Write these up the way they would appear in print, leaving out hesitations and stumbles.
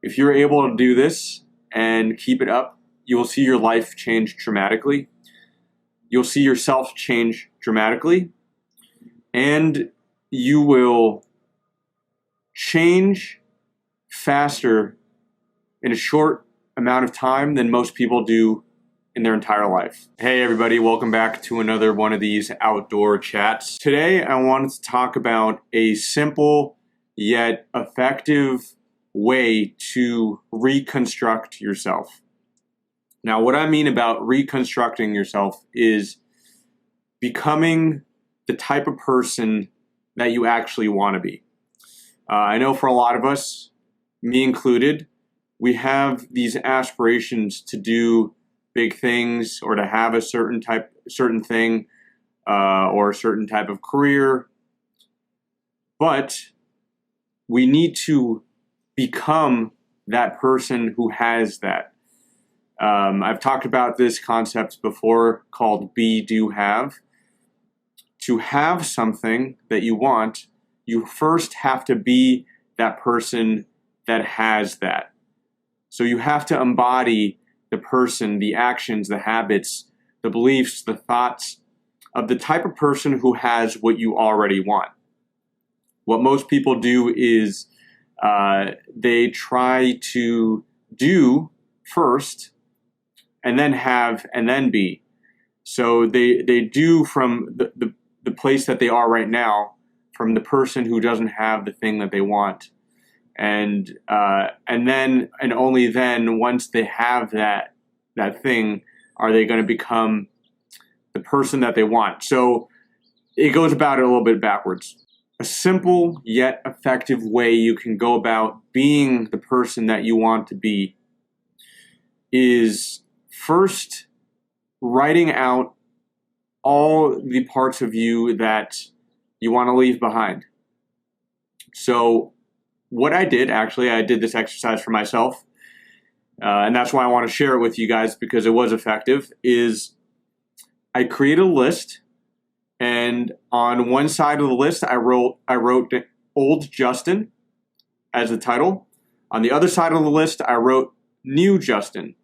If you're able to do this and keep it up, you will see your life change dramatically. You'll see yourself change dramatically, and you will change faster in a short amount of time than most people do in their entire life. Hey everybody, welcome back to another one of these outdoor chats. Today I wanted to talk about a simple yet effective way to reconstruct yourself. Now, what I mean about reconstructing yourself is becoming the type of person that you actually want to be. I know for a lot of us, me included, we have these aspirations to do big things or to have a certain thing or a certain type of career, but we need to become that person who has that. I've talked about this concept before called be, do, have. To have something that you want, you first have to be that person that has that. So you have to embody the person, the actions, the habits, the beliefs, the thoughts of the type of person who has what you already want. What most people do is they try to do first and then have and then be. So they do from the place that they are right now, from the person who doesn't have the thing that they want. And then and only then, once they have that thing, are they going to become the person that they want. So it goes about it a little bit backwards. A simple yet effective way you can go about being the person that you want to be is first writing out all the parts of you that you want to leave behind. So what I did, actually, I did this exercise for myself, and that's why I want to share it with you guys because it was effective, is I created a list, and on one side of the list I wrote Old Justin as the title. On the other side of the list I wrote New Justin.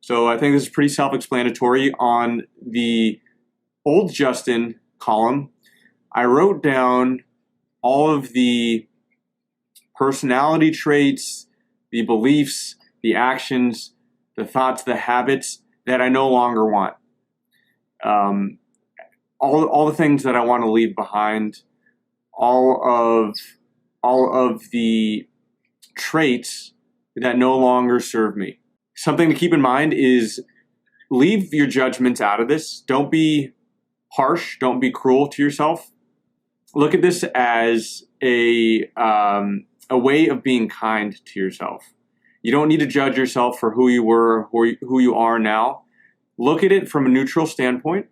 So I think this is pretty self-explanatory. On the Old Justin column, I wrote down all of the personality traits, the beliefs, the actions, the thoughts, the habits that I no longer want. All the things that I want to leave behind, all of the traits that no longer serve me. Something to keep in mind is leave your judgments out of this. Don't be harsh. Don't be cruel to yourself. Look at this as a way of being kind to yourself. You don't need to judge yourself for who you were or who you are now. Look at it from a neutral standpoint,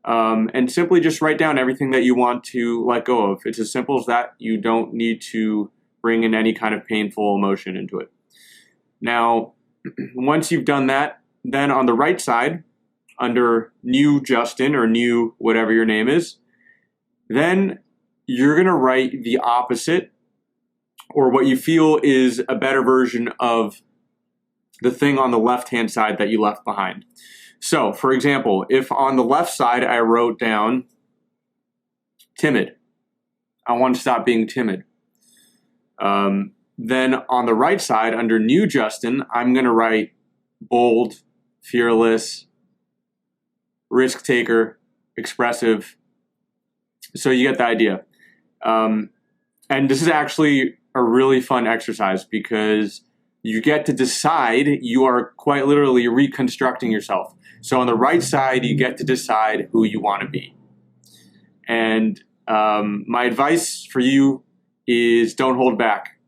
and simply just write down everything that you want to let go of. It's as simple as that. You don't need to bring in any kind of painful emotion into it. Now, once you've done that, then on the right side, under New Justin or New whatever your name is, then you're going to write the opposite, or what you feel is a better version of the thing on the left-hand side that you left behind. So, for example, if on the left side I wrote down timid, I want to stop being timid. Then on the right side, under New Justin, I'm going to write bold, fearless, risk taker, expressive. So you get the idea. And this is actually a really fun exercise because you get to decide, you are quite literally reconstructing yourself. So on the right side, you get to decide who you want to be. And my advice for you is don't hold back.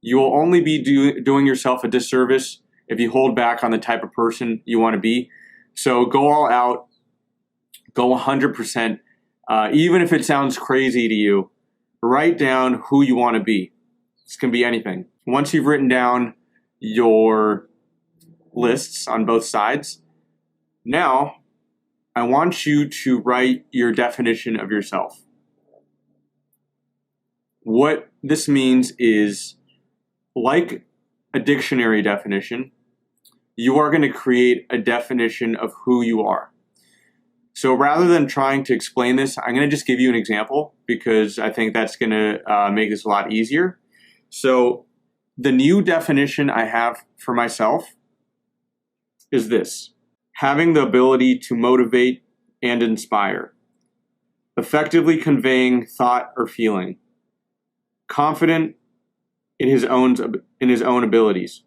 You will only be doing yourself a disservice if you hold back on the type of person you want to be. So go all out, go 100%. Even if it sounds crazy to you, write down who you want to be. This can be anything. Once you've written down your lists on both sides, now I want you to write your definition of yourself. What this means is, like a dictionary definition, you are going to create a definition of who you are. So rather than trying to explain this, I'm going to just give you an example because I think that's going to make this a lot easier. So the new definition I have for myself is this: having the ability to motivate and inspire, effectively conveying thought or feeling, confident in his own abilities,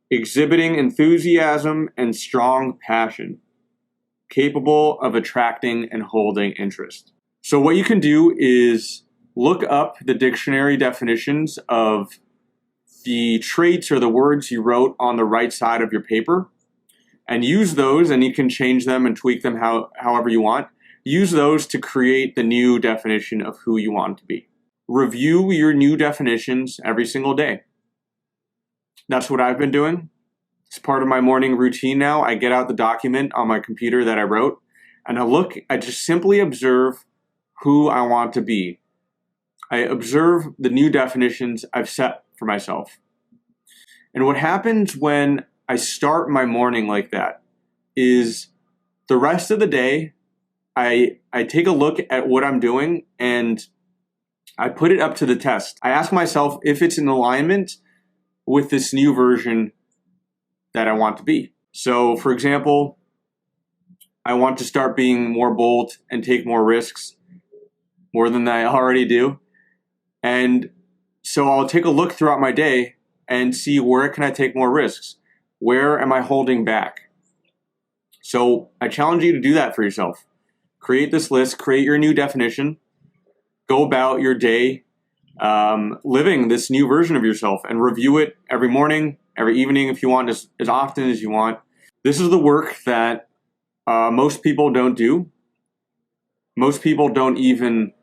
exhibiting enthusiasm and strong passion, capable of attracting and holding interest. So what you can do is look up the dictionary definitions of the traits or the words you wrote on the right side of your paper and use those, and you can change them and tweak them however you want. Use those to create the new definition of who you want to be. Review your new definitions every single day. That's what I've been doing. It's part of my morning routine now. I get out the document on my computer that I wrote, and I just simply observe who I want to be. I observe the new definitions I've set for myself. And what happens when I start my morning like that is the rest of the day, I take a look at what I'm doing and I put it up to the test. I ask myself if it's in alignment with this new version that I want to be. So, for example, I want to start being more bold and take more risks, more than I already do. And so I'll take a look throughout my day and see where can I take more risks? Where am I holding back? So I challenge you to do that for yourself. Create this list, create your new definition, go about your day living this new version of yourself and review it every morning, every evening if you want, as often as you want. This is the work that most people don't do. Most people don't even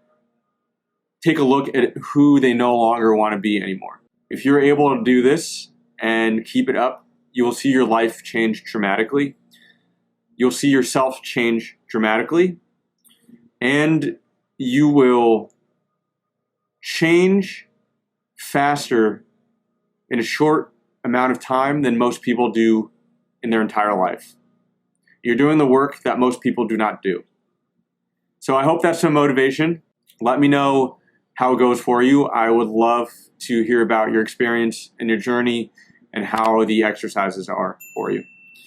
take a look at who they no longer want to be anymore. If you're able to do this and keep it up, you will see your life change dramatically. You'll see yourself change dramatically. And you will change faster in a short amount of time than most people do in their entire life. You're doing the work that most people do not do. So I hope that's some motivation. Let me know how it goes for you. I would love to hear about your experience and your journey and how the exercises are for you.